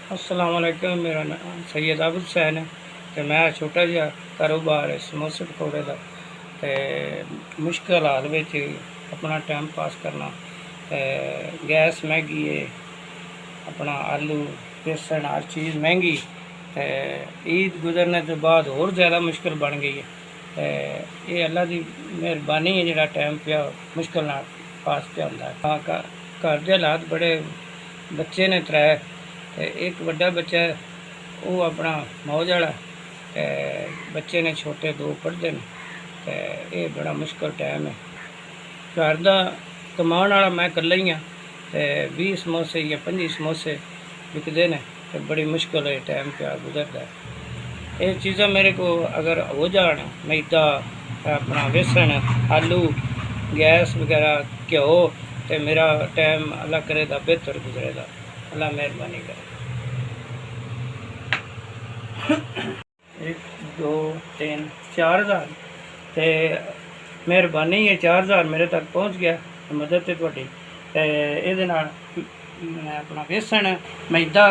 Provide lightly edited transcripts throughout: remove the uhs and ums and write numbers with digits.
अस्सलाम वालेकुम। मेरा नाम सैयद आबिद हुसैन है तो मैं छोटा जिहा कारोबार है समोसे पकौड़े का। तो मुश्किल हालात विच अपना टाइम पास करना। गैस महंगी है, अपना आलू बेसन हर चीज़ महंगी। ईद गुजरने के बाद होर ज़्यादा मुश्किल बन गई है। ये अल्लाह की मेहरबानी है जिहड़ा टाइम पिया मुश्किल नाल पास पिया होंदा है। घर के हालात बड़े, बच्चे ने त्रै, एक बड़ा बच्चा है वो अपना मौज वाला, बच्चे ने छोटे दो पढ़ते हैं। ये बड़ा मुश्किल टाइम है। घर का कमाने वाला मैं कल्ला ही हाँ। 20 समोसे या 25 समोसे बिकते हैं तो बड़ी मुश्किल है टाइम क्या गुजरता है। ये चीज़ां मेरे को अगर हो जान, मैदा, अपना बेसन, आलू, गैस वगैरह, घ्यो, तो मेरा टाइम अल्लाह करेगा बेहतर गुजरेगा। अल्लाह मेहरबानी करे। 1 2 3 4,000 तो मेहरबानी है 4,000 मेरे तक पहुँच गया। मदद है तुहाडी। ते इहदे नाल मैं अपना बेसन, मैदा,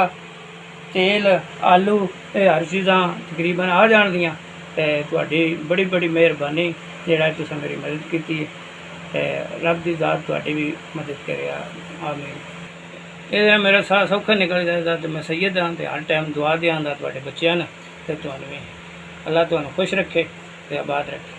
तेल, आलू, ये हर चीज़ां तकरीबन आ जाणगियां। ते तुहाडी बड़ी बड़ी मेहरबानी जिहड़ा तुसीं मेरी मदद कीती है। ते रब दी ज़ात तुहाडी भी मदद करे। आमीन। ये मेरा साह सौखा निकल जाएगा तो मैं सैयद हाँ, तो हर टाइम दुआ देंदा तुहाडे बच्चिआं ने। ते तुहानूं भी अल्लाह तुहानूं खुश रखे ते आबाद रखे।